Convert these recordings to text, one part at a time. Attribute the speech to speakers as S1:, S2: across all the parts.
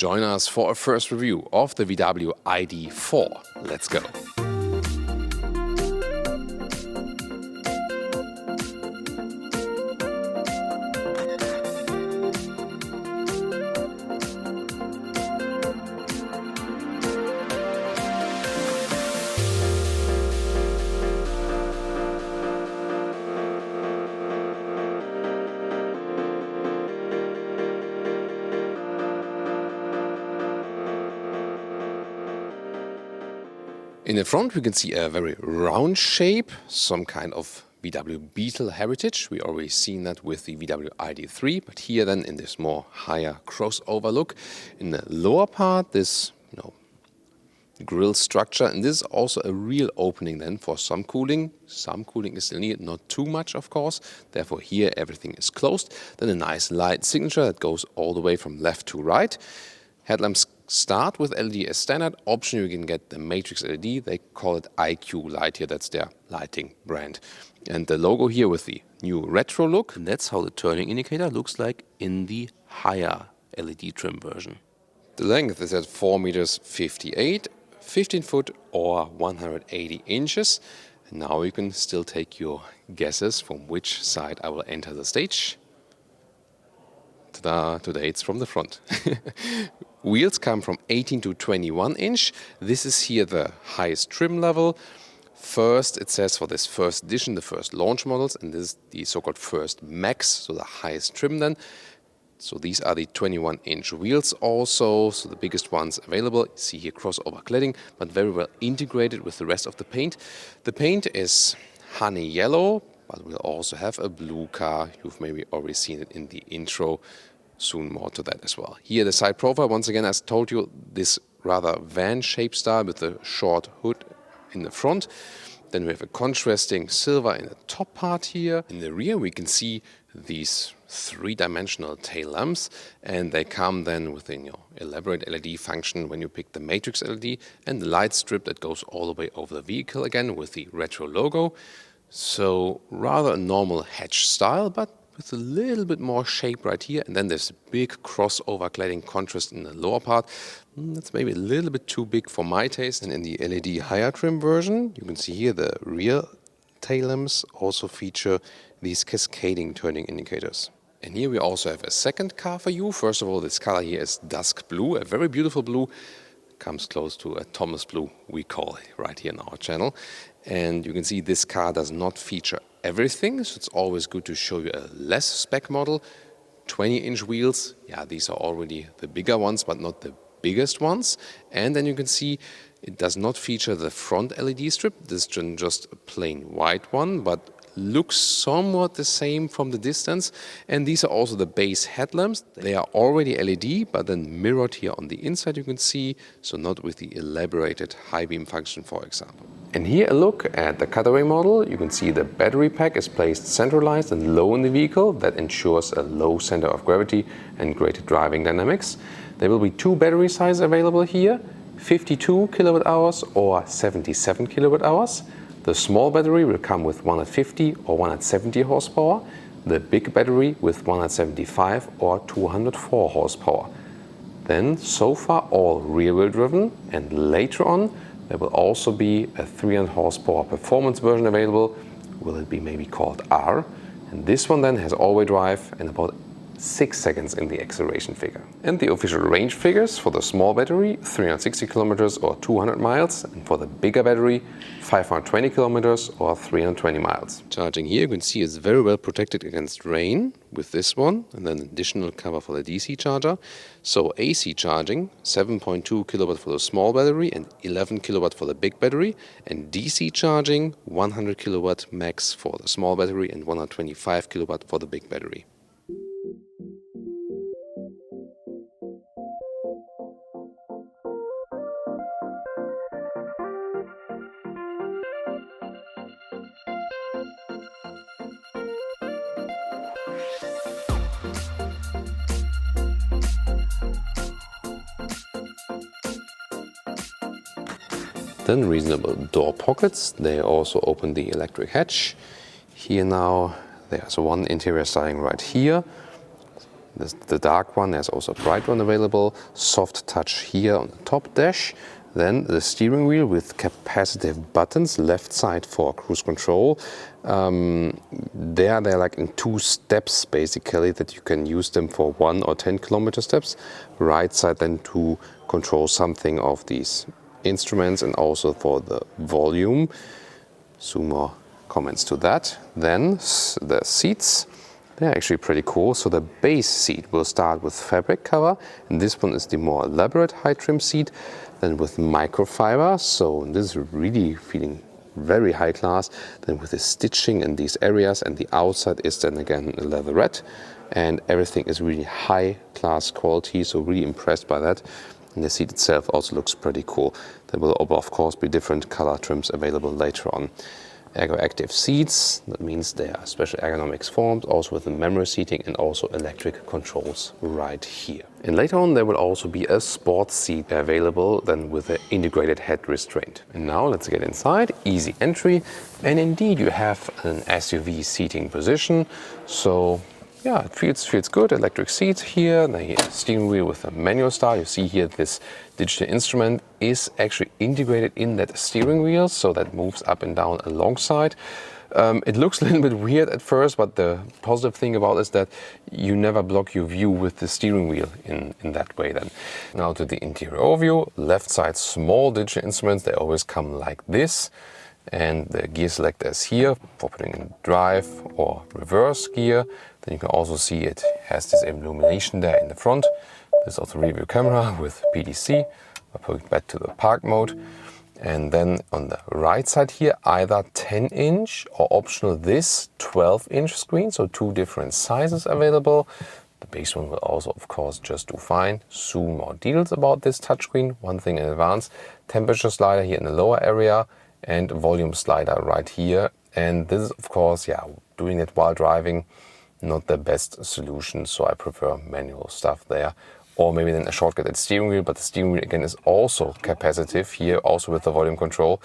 S1: Join us for a first review of the VW ID.4. Let's go. In the front we can see a very round shape, some kind of VW Beetle heritage. We already seen that with the VW ID.3, but here then in this more higher crossover look. In the lower part, this grille structure, and this is also a real opening then for some cooling. Some cooling is still needed, not too much of course, therefore here everything is closed. Then a nice light signature that goes all the way from left to right. Headlamps start with LED as standard. Option you can get the matrix LED, they call it IQ light here, that's their lighting brand. And the logo here with the new retro look, and that's how the turning indicator looks like in the higher LED trim version. The length is at 4.58 meters, 15 foot or 180 inches. And now you can still take your guesses from which side I will enter the stage. Ta-da! Today it's from the front. Wheels come from 18 to 21 inch. This is here the highest trim level. First, it says for this first edition, the first launch models, and this is the so-called first max, so the highest trim then. So these are the 21-inch wheels also, so the biggest ones available. You see here crossover cladding, but very well integrated with the rest of the paint. The paint is honey yellow, but we'll also have a blue car. You've maybe already seen it in the intro. Soon more to that as well. Here the side profile, once again, as told you, this rather van-shaped style with the short hood in the front. Then we have a contrasting silver in the top part here. In the rear we can see these three-dimensional tail lamps, and they come then with an elaborate LED function when you pick the matrix LED, and the light strip that goes all the way over the vehicle again with the retro logo. So rather a normal hatch style, but with a little bit more shape right here, and then there's a big crossover cladding contrast in the lower part. That's maybe a little bit too big for my taste. And in the LED higher trim version, you can see here the rear tail lamps also feature these cascading turning indicators. And here we also have a second car for you. First of all, this color here is dusk blue, a very beautiful blue. Comes close to a Thomas blue, we call it right here in our channel. And you can see this car does not feature everything, so it's always good to show you a less spec model. 20-inch wheels, yeah, these are already the bigger ones, but not the biggest ones. And then you can see it does not feature the front LED strip. This is just a plain white one, but looks somewhat the same from the distance. And these are also the base headlamps. They are already LED, but then mirrored here on the inside you can see, so not with the elaborated high beam function, for example. And here a look at the cutaway model. You can see the battery pack is placed centralized and low in the vehicle. That ensures a low center of gravity and greater driving dynamics. There will be two battery sizes available here, 52 kilowatt hours or 77 kilowatt hours. The small battery will come with 150 or 170 horsepower. The big battery with 175 or 204 horsepower. Then so far all rear-wheel driven, and later on there will also be a 300 horsepower performance version available. Will it be maybe called R? And this one then has all-wheel drive and about 6 seconds in the acceleration figure. And the official range figures for the small battery, 360 kilometers or 200 miles, and for the bigger battery, 520 kilometers or 320 miles. Charging here, you can see it's very well protected against rain with this one, and then additional cover for the DC charger. So AC charging, 7.2 kilowatt for the small battery and 11 kilowatt for the big battery, and DC charging, 100 kilowatt max for the small battery and 125 kilowatt for the big battery. Then reasonable door pockets. They also open the electric hatch. Here now there's one interior styling right here. the dark one. There's also a bright one available. Soft touch here on the top dash. Then the steering wheel with capacitive buttons, left side for cruise control. They're like in 2 steps basically, that you can use them for 1 or 10 kilometer steps. Right side then to control something of these instruments and also for the volume. Some more comments to that. Then the seats. They're actually pretty cool. So the base seat will start with fabric cover, and this one is the more elaborate high trim seat, then with microfiber. So this is really feeling very high class. Then with the stitching in these areas, and the outside is then again a leatherette, and everything is really high class quality. So really impressed by that. And the seat itself also looks pretty cool. There will of course be different color trims available later on. Ergo-active seats, that means they are special ergonomics formed, also with the memory seating and also electric controls right here. And later on there will also be a sports seat available, then with an integrated head restraint. And now let's get inside, easy entry, and indeed you have an SUV seating position, so yeah, it feels good. Electric seats here, the steering wheel with a manual style. You see here this digital instrument is actually integrated in that steering wheel, so that moves up and down alongside. It looks a little bit weird at first, but the positive thing about it is that you never block your view with the steering wheel in that way then. Now to the interior overview. Left side, small digital instruments. They always come like this. And the gear selector is here for putting in drive or reverse gear. Then you can also see it has this illumination there in the front. There's also a review camera with PDC. I'll put it back to the park mode. And then on the right side here, either 10-inch or optional this 12-inch screen. So 2 different sizes available. The base one will also, of course, just do fine. Soon more details about this touchscreen. One thing in advance, temperature slider here in the lower area, and volume slider right here. And this is, of course, yeah, doing it while driving, not the best solution, so I prefer manual stuff there. Or maybe then a shortcut at steering wheel, but the steering wheel again is also capacitive here, also with the volume control.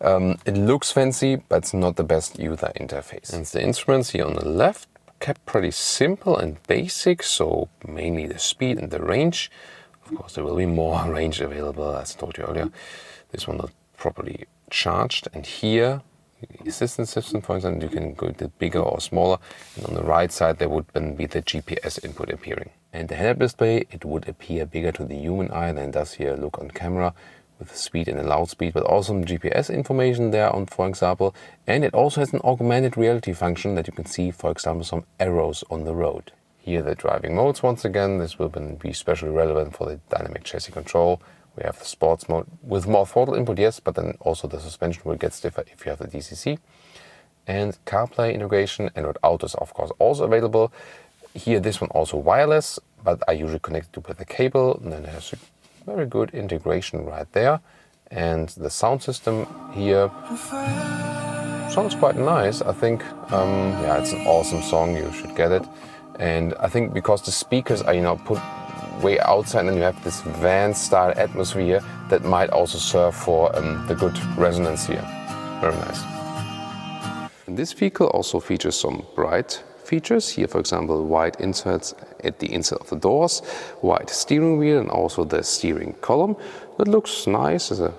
S1: It looks fancy, but it's not the best user interface. And the instruments here on the left, kept pretty simple and basic, so mainly the speed and the range. Of course, there will be more range available, as I told you earlier. This one not properly charged, and here assistance system, for example, you can go a bit bigger or smaller, and on the right side there would then be the GPS input appearing. And the head-up display, it would appear bigger to the human eye than it does here look on camera, with the speed and the loud speed, but also some GPS information there on, for example, and it also has an augmented reality function that you can see, for example, some arrows on the road. Here the driving modes, once again, this will then be especially relevant for the dynamic chassis control. We have the sports mode with more throttle input, yes, but then also the suspension will get stiffer if you have the DCC. And CarPlay integration, Android Auto is of course also available. Here this one also wireless, but I usually connect it with a cable, and then it has a very good integration right there. And the sound system here sounds quite nice. I think, yeah, it's an awesome song, you should get it. And I think because the speakers are, put way outside, and you have this van style atmosphere that might also serve for the good resonance here. Very nice. And this vehicle also features some bright features here, for example, white inserts at the inside of the doors, white steering wheel, and also the steering column. That looks nice as a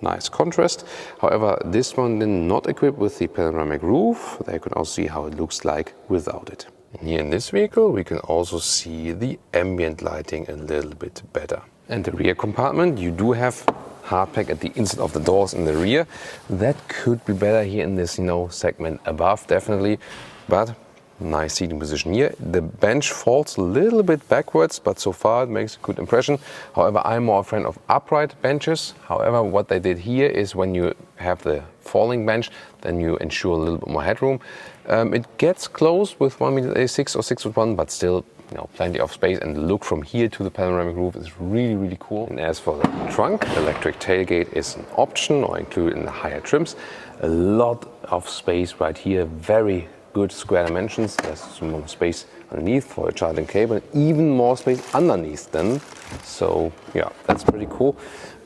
S1: nice contrast. However, this one then not equipped with the panoramic roof. There you can also see how it looks like without it. And here in this vehicle we can also see the ambient lighting a little bit better. And the rear compartment, you do have hardpack at the inside of the doors in the rear. That could be better here in this segment above, definitely, but nice seating position here. The bench falls a little bit backwards, but so far it makes a good impression. However, I'm more a fan of upright benches. However, what they did here is when you have the falling bench, then you ensure a little bit more headroom. It gets close with 1.86 or 6'1", but still plenty of space, and the look from here to the panoramic roof is really, really cool. And as for the trunk, electric tailgate is an option or included in the higher trims. A lot of space right here, very good square dimensions. There's some more space underneath for a charging cable, even more space underneath then. So yeah, that's pretty cool.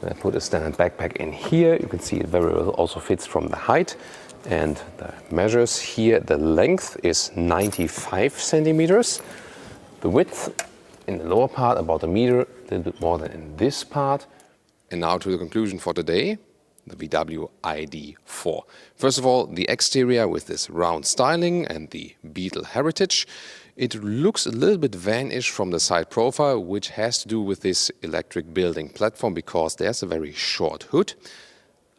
S1: When I put a standard backpack in here, you can see it very well also fits from the height. And the measures here, the length is 95 centimeters. The width in the lower part about a meter, a little bit more than in this part. And now to the conclusion for today, the VW ID.4. First of all, the exterior with this round styling and the Beetle heritage. It looks a little bit vanish from the side profile, which has to do with this electric building platform because there's a very short hood.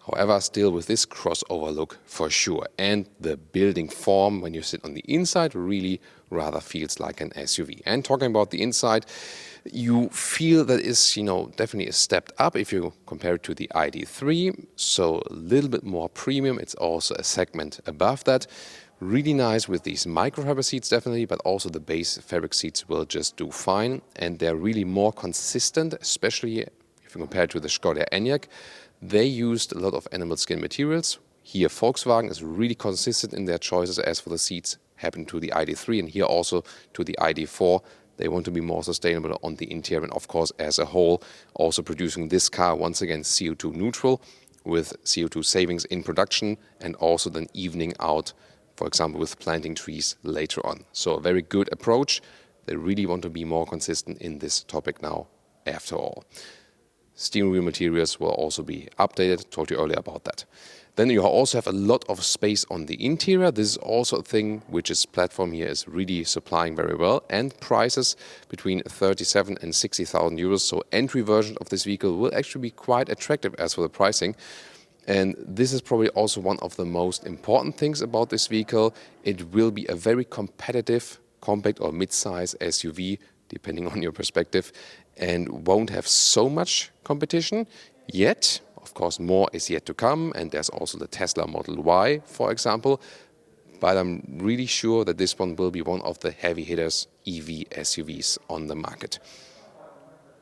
S1: However, still with this crossover look for sure. And the building form, when you sit on the inside, really rather feels like an SUV. And talking about the inside, you feel that is, definitely a step up if you compare it to the ID.3. So a little bit more premium. It's also a segment above that. Really nice with these microfiber seats definitely, but also the base fabric seats will just do fine. And they're really more consistent, especially if you compare it to the Skoda Enyaq. They used a lot of animal skin materials. Here Volkswagen is really consistent in their choices as for the seats, happened to the ID.3 and here also to the ID.4. They want to be more sustainable on the interior and of course as a whole, also producing this car once again CO2 neutral with CO2 savings in production and also then evening out, for example, with planting trees later on. So a very good approach. They really want to be more consistent in this topic now after all. Steering wheel materials will also be updated. Told you earlier about that. Then you also have a lot of space on the interior. This is also a thing which this platform here is really supplying very well. And prices between 37 and 60,000 euros. So entry version of this vehicle will actually be quite attractive as for the pricing. And this is probably also one of the most important things about this vehicle. It will be a very competitive, compact or mid-size SUV, depending on your perspective, and won't have so much competition yet. Of course, more is yet to come, and there's also the Tesla Model Y, for example. But I'm really sure that this one will be one of the heavy hitters EV SUVs on the market.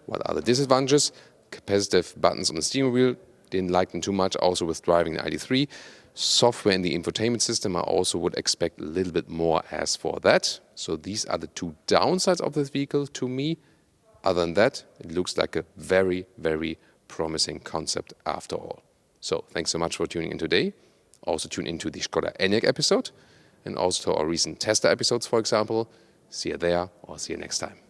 S1: What are the disadvantages? Capacitive buttons on the steering wheel, didn't like them too much, also with driving the ID.3. Software in the infotainment system, I also would expect a little bit more as for that. So these are the two downsides of this vehicle to me. Other than that, it looks like a very, very promising concept after all. So thanks so much for tuning in today. Also tune into the Skoda Enyaq episode and also to our recent Tesla episodes, for example. See you there or see you next time.